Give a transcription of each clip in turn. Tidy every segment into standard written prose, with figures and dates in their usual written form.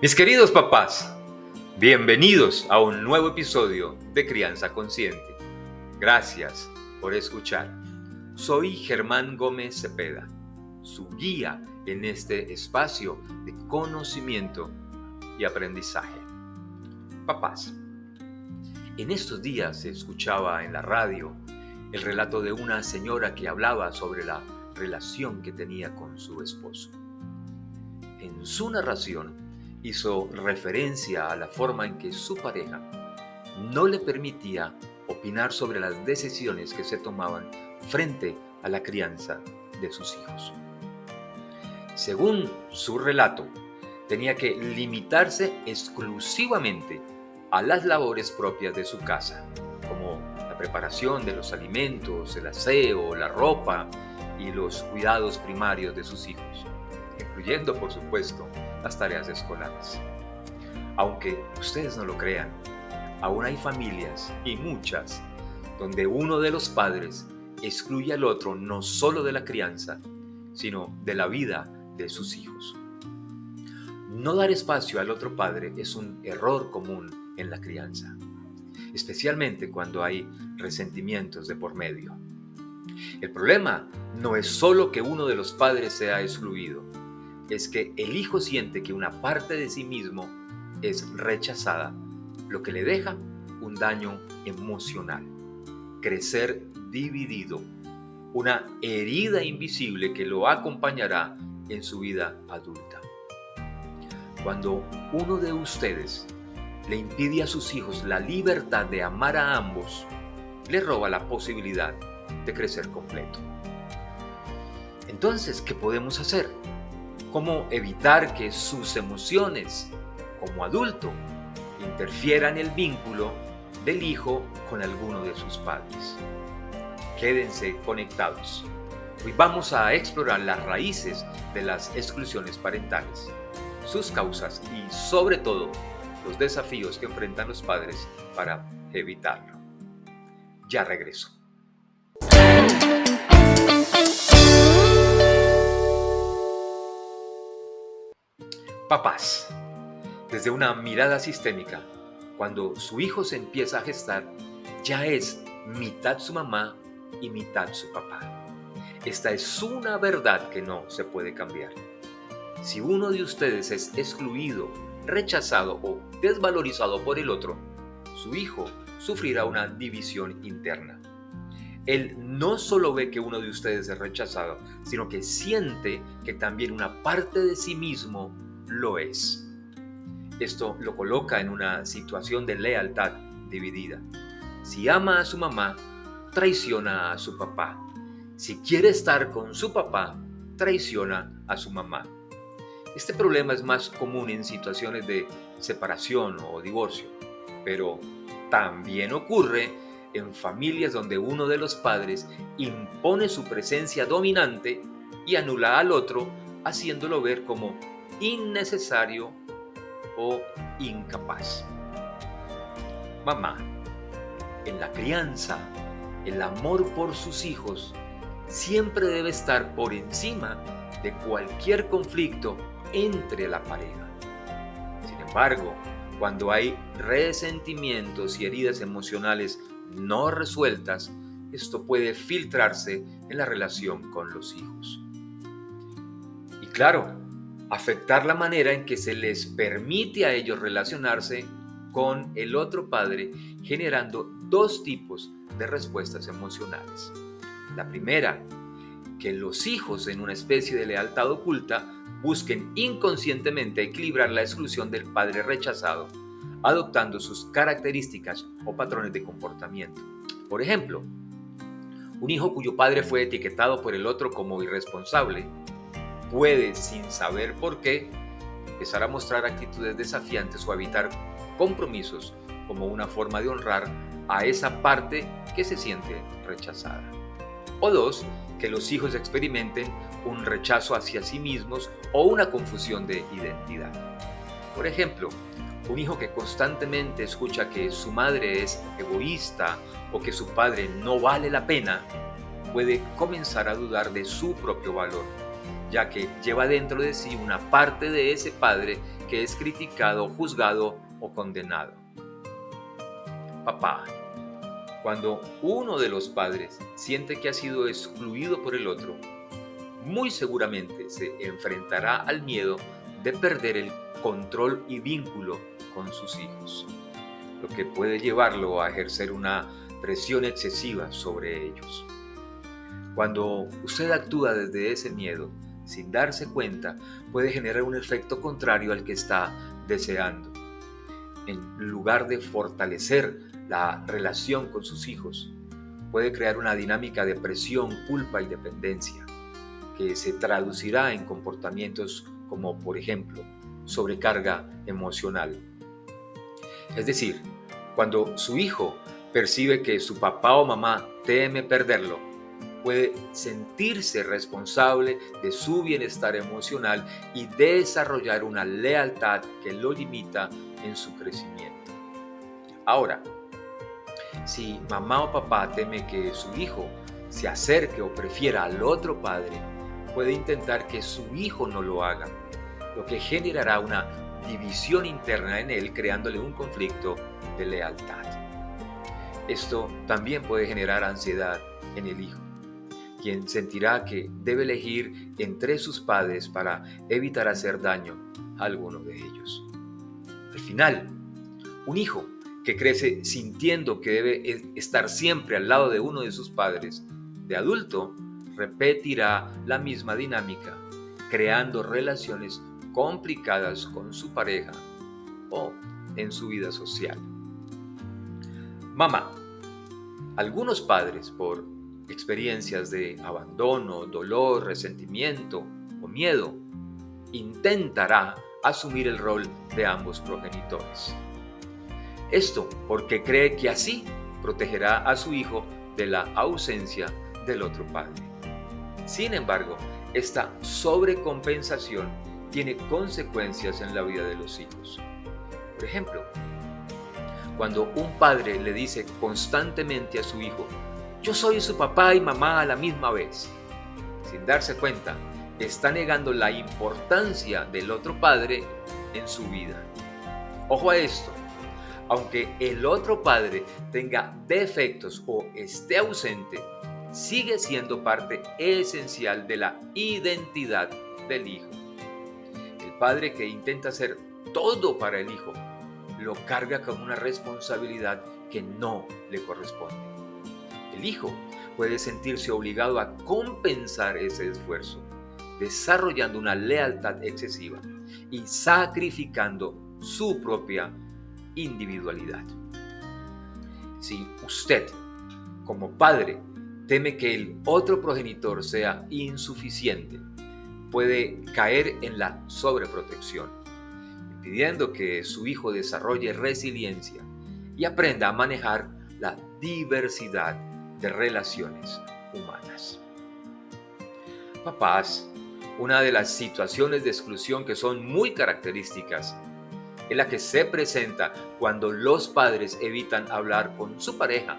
Mis queridos papás, bienvenidos a un nuevo episodio de Crianza Consciente. Gracias por escuchar. Soy Germán Gómez Cepeda, su guía en este espacio de conocimiento y aprendizaje. Papás, en estos días se escuchaba en la radio el relato de una señora que hablaba sobre la relación que tenía con su esposo. En su narración, hizo referencia a la forma en que su pareja no le permitía opinar sobre las decisiones que se tomaban frente a la crianza de sus hijos. Según su relato, tenía que limitarse exclusivamente a las labores propias de su casa, como la preparación de los alimentos, el aseo, la ropa y los cuidados primarios de sus hijos, incluyendo, por supuesto, las tareas escolares. Aunque ustedes no lo crean, aún hay familias, y muchas, donde uno de los padres excluye al otro no solo de la crianza, sino de la vida de sus hijos. No dar espacio al otro padre es un error común en la crianza, especialmente cuando hay resentimientos de por medio. El problema no es solo que uno de los padres sea excluido, es que el hijo siente que una parte de sí mismo es rechazada, lo que le deja un daño emocional, crecer dividido, una herida invisible que lo acompañará en su vida adulta. Cuando uno de ustedes le impide a sus hijos la libertad de amar a ambos, le roba la posibilidad de crecer completo. Entonces, ¿qué podemos hacer? ¿Cómo evitar que sus emociones, como adulto, interfieran en el vínculo del hijo con alguno de sus padres? Quédense conectados. Hoy vamos a explorar las raíces de las exclusiones parentales, sus causas y, sobre todo, los desafíos que enfrentan los padres para evitarlo. Ya regreso. Papás, desde una mirada sistémica, cuando su hijo se empieza a gestar, ya es mitad su mamá y mitad su papá. Esta es una verdad que no se puede cambiar. Si uno de ustedes es excluido, rechazado o desvalorizado por el otro, su hijo sufrirá una división interna. Él no solo ve que uno de ustedes es rechazado, sino que siente que también una parte de sí mismo lo es. Esto lo coloca en una situación de lealtad dividida. Si ama a su mamá, traiciona a su papá. Si quiere estar con su papá, traiciona a su mamá. Este problema es más común en situaciones de separación o divorcio, pero también ocurre en familias donde uno de los padres impone su presencia dominante y anula al otro, haciéndolo ver como innecesario o incapaz. Mamá, en la crianza, el amor por sus hijos siempre debe estar por encima de cualquier conflicto entre la pareja. Sin embargo, cuando hay resentimientos y heridas emocionales no resueltas, esto puede filtrarse en la relación con los hijos. Y claro, afectar la manera en que se les permite a ellos relacionarse con el otro padre, generando dos tipos de respuestas emocionales. La primera, que los hijos en una especie de lealtad oculta busquen inconscientemente equilibrar la exclusión del padre rechazado, adoptando sus características o patrones de comportamiento. Por ejemplo, un hijo cuyo padre fue etiquetado por el otro como irresponsable puede, sin saber por qué, empezar a mostrar actitudes desafiantes o a evitar compromisos como una forma de honrar a esa parte que se siente rechazada. O dos, que los hijos experimenten un rechazo hacia sí mismos o una confusión de identidad. Por ejemplo, un hijo que constantemente escucha que su madre es egoísta o que su padre no vale la pena, puede comenzar a dudar de su propio valor, ya que lleva dentro de sí una parte de ese padre que es criticado, juzgado o condenado. Papá, cuando uno de los padres siente que ha sido excluido por el otro, muy seguramente se enfrentará al miedo de perder el control y vínculo con sus hijos, lo que puede llevarlo a ejercer una presión excesiva sobre ellos. Cuando usted actúa desde ese miedo, sin darse cuenta, puede generar un efecto contrario al que está deseando. En lugar de fortalecer la relación con sus hijos, puede crear una dinámica de presión, culpa y dependencia, que se traducirá en comportamientos como, por ejemplo, sobrecarga emocional. Es decir, cuando su hijo percibe que su papá o mamá teme perderlo, puede sentirse responsable de su bienestar emocional y desarrollar una lealtad que lo limita en su crecimiento. Ahora, si mamá o papá teme que su hijo se acerque o prefiera al otro padre, puede intentar que su hijo no lo haga, lo que generará una división interna en él, creándole un conflicto de lealtad. Esto también puede generar ansiedad en el hijo, quien sentirá que debe elegir entre sus padres para evitar hacer daño a alguno de ellos. Al final, un hijo que crece sintiendo que debe estar siempre al lado de uno de sus padres, de adulto, repetirá la misma dinámica, creando relaciones complicadas con su pareja o en su vida social. Mamá, algunos padres, por experiencias de abandono, dolor, resentimiento o miedo, intentará asumir el rol de ambos progenitores. Esto porque cree que así protegerá a su hijo de la ausencia del otro padre. Sin embargo, esta sobrecompensación tiene consecuencias en la vida de los hijos. Por ejemplo, cuando un padre le dice constantemente a su hijo: "Yo soy su papá y mamá a la misma vez", sin darse cuenta, está negando la importancia del otro padre en su vida. Ojo a esto. Aunque el otro padre tenga defectos o esté ausente, sigue siendo parte esencial de la identidad del hijo. El padre que intenta hacer todo para el hijo lo carga con una responsabilidad que no le corresponde. El hijo puede sentirse obligado a compensar ese esfuerzo, desarrollando una lealtad excesiva y sacrificando su propia individualidad. Si usted, como padre, teme que el otro progenitor sea insuficiente, puede caer en la sobreprotección, impidiendo que su hijo desarrolle resiliencia y aprenda a manejar la diversidad de relaciones humanas. Papás, una de las situaciones de exclusión que son muy características es la que se presenta cuando los padres evitan hablar con su pareja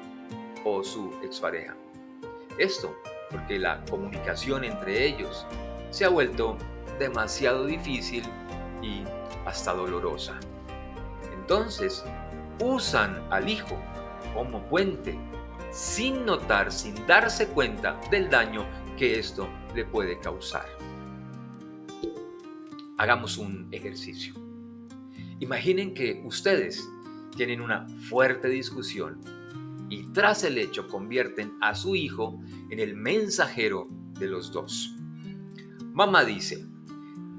o su expareja. Esto porque la comunicación entre ellos se ha vuelto demasiado difícil y hasta dolorosa. Entonces, usan al hijo como puente, sin notar, sin darse cuenta del daño que esto le puede causar. Hagamos un ejercicio. Imaginen que ustedes tienen una fuerte discusión y tras el hecho convierten a su hijo en el mensajero de los dos. Mamá dice: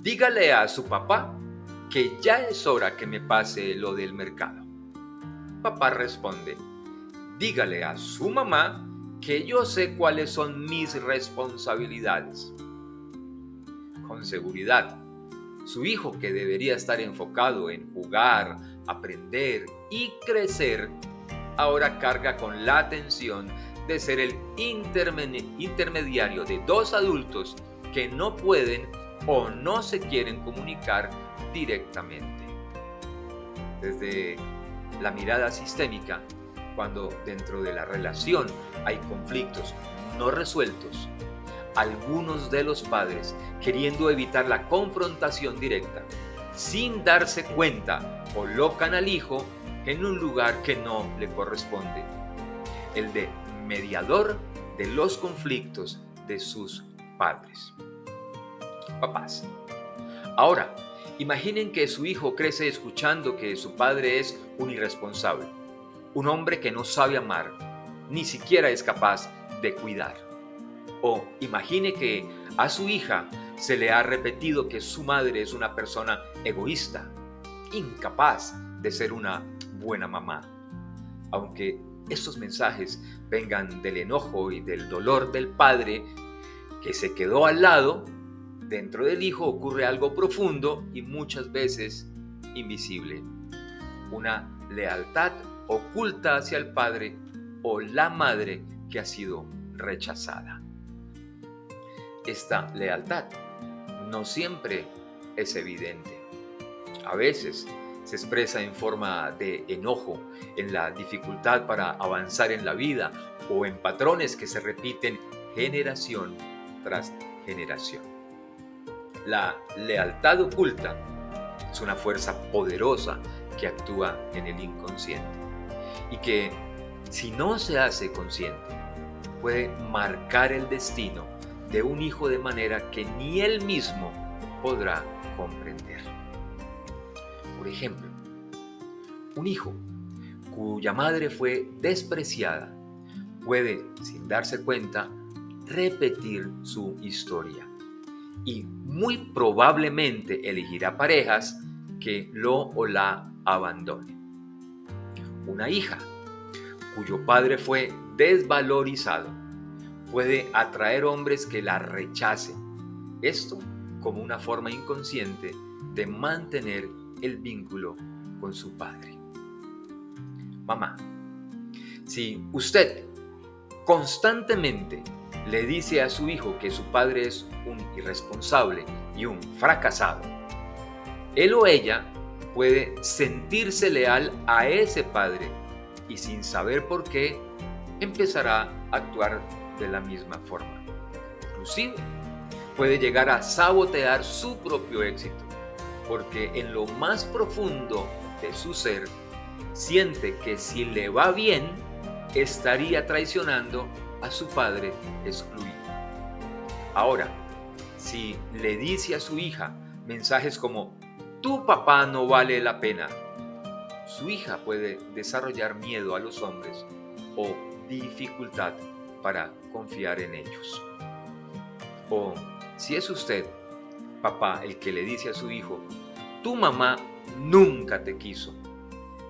"Dígale a su papá que ya es hora que me pase lo del mercado". Papá responde: "Dígale a su mamá que yo sé cuáles son mis responsabilidades". Con seguridad, su hijo, que debería estar enfocado en jugar, aprender y crecer, ahora carga con la tensión de ser el intermediario de dos adultos que no pueden o no se quieren comunicar directamente. Desde la mirada sistémica, cuando dentro de la relación hay conflictos no resueltos, algunos de los padres, queriendo evitar la confrontación directa, sin darse cuenta, colocan al hijo en un lugar que no le corresponde, el de mediador de los conflictos de sus padres. Papás. Ahora, imaginen que su hijo crece escuchando que su padre es un irresponsable, un hombre que no sabe amar, ni siquiera es capaz de cuidar. O imagine que a su hija se le ha repetido que su madre es una persona egoísta, incapaz de ser una buena mamá. Aunque estos mensajes vengan del enojo y del dolor del padre que se quedó al lado, dentro del hijo ocurre algo profundo y muchas veces invisible. Una lealtad oculta hacia el padre o la madre que ha sido rechazada. Esta lealtad no siempre es evidente. A veces se expresa en forma de enojo, en la dificultad para avanzar en la vida o en patrones que se repiten generación tras generación. La lealtad oculta es una fuerza poderosa que actúa en el inconsciente y que, si no se hace consciente, puede marcar el destino de un hijo de manera que ni él mismo podrá comprender. Por ejemplo, un hijo cuya madre fue despreciada puede, sin darse cuenta, repetir su historia y muy probablemente elegirá parejas que lo o la abandonen. Una hija cuyo padre fue desvalorizado puede atraer hombres que la rechacen. Esto como una forma inconsciente de mantener el vínculo con su padre. Mamá, si usted constantemente le dice a su hijo que su padre es un irresponsable y un fracasado, él o ella puede sentirse leal a ese padre y, sin saber por qué, empezará a actuar de la misma forma. Inclusive puede llegar a sabotear su propio éxito, porque en lo más profundo de su ser siente que si le va bien, estaría traicionando a su padre excluido. Ahora, si le dice a su hija mensajes como "tu papá no vale la pena", su hija puede desarrollar miedo a los hombres o dificultad para confiar en ellos. O si es usted, papá, el que le dice a su hijo "tu mamá nunca te quiso",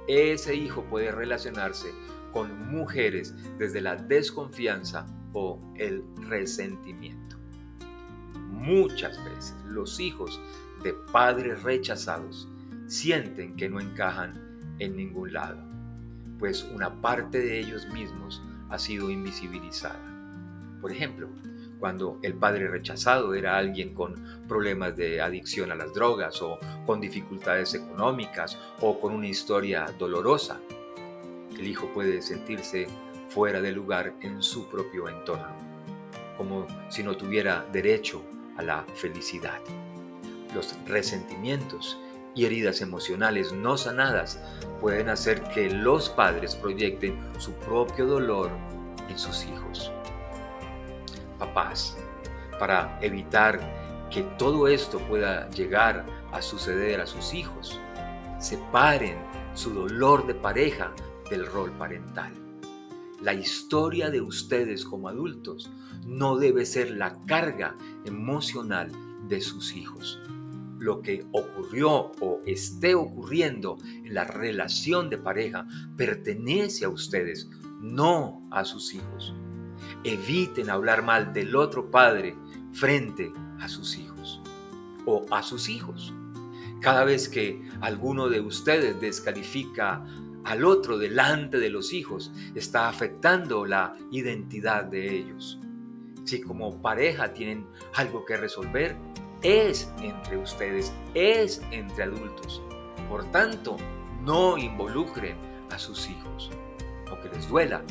ese hijo puede relacionarse con mujeres desde la desconfianza o el resentimiento. Muchas veces los hijos de padres rechazados sienten que no encajan en ningún lado, pues una parte de ellos mismos ha sido invisibilizada. Por ejemplo, cuando el padre rechazado era alguien con problemas de adicción a las drogas o con dificultades económicas o con una historia dolorosa, el hijo puede sentirse fuera de lugar en su propio entorno, como si no tuviera derecho a la felicidad. Los resentimientos y heridas emocionales no sanadas pueden hacer que los padres proyecten su propio dolor en sus hijos. Papás, para evitar que todo esto pueda llegar a suceder a sus hijos, separen su dolor de pareja del rol parental. La historia de ustedes como adultos no debe ser la carga emocional de sus hijos. Lo que ocurrió o esté ocurriendo en la relación de pareja pertenece a ustedes, no a sus hijos. Eviten hablar mal del otro padre frente a sus hijos o a sus hijos. Cada vez que alguno de ustedes descalifica al otro delante de los hijos, está afectando la identidad de ellos. Si como pareja tienen algo que resolver, es entre ustedes, es entre adultos. Por tanto, no involucren a sus hijos. Aunque les duela,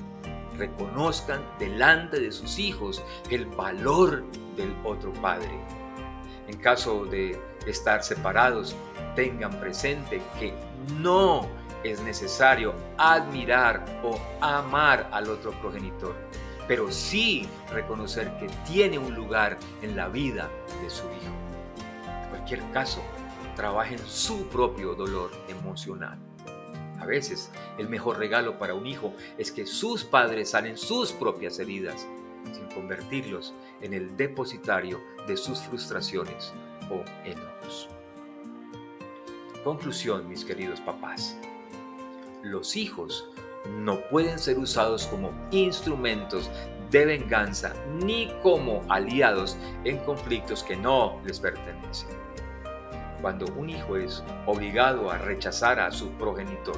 reconozcan delante de sus hijos el valor del otro padre. En caso de estar separados, tengan presente que no es necesario admirar o amar al otro progenitor, pero sí reconocer que tiene un lugar en la vida de su hijo. En cualquier caso, trabajen su propio dolor emocional. A veces, el mejor regalo para un hijo es que sus padres sanen sus propias heridas, sin convertirlos en el depositario de sus frustraciones o enojos. Conclusión, mis queridos papás. Los hijos no pueden ser usados como instrumentos de venganza ni como aliados en conflictos que no les pertenecen. Cuando un hijo es obligado a rechazar a su progenitor,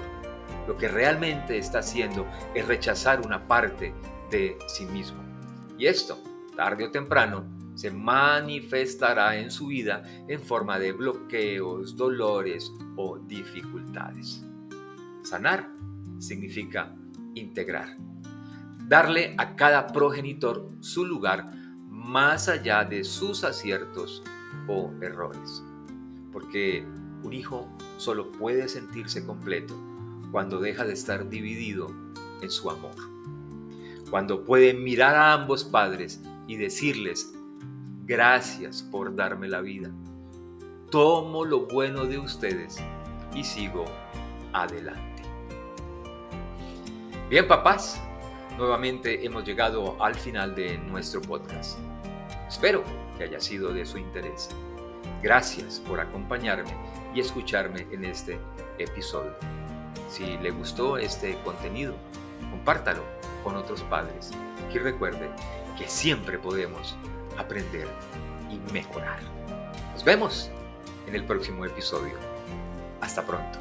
lo que realmente está haciendo es rechazar una parte de sí mismo. Y esto, tarde o temprano, se manifestará en su vida en forma de bloqueos, dolores o dificultades. Sanar significa integrar, darle a cada progenitor su lugar más allá de sus aciertos o errores. Porque un hijo solo puede sentirse completo cuando deja de estar dividido en su amor. Cuando puede mirar a ambos padres y decirles: gracias por darme la vida. Tomo lo bueno de ustedes y sigo adelante. Bien, papás, nuevamente hemos llegado al final de nuestro podcast. Espero que haya sido de su interés. Gracias por acompañarme y escucharme en este episodio. Si le gustó este contenido, compártalo con otros padres y recuerde que siempre podemos aprender y mejorar. Nos vemos en el próximo episodio. Hasta pronto.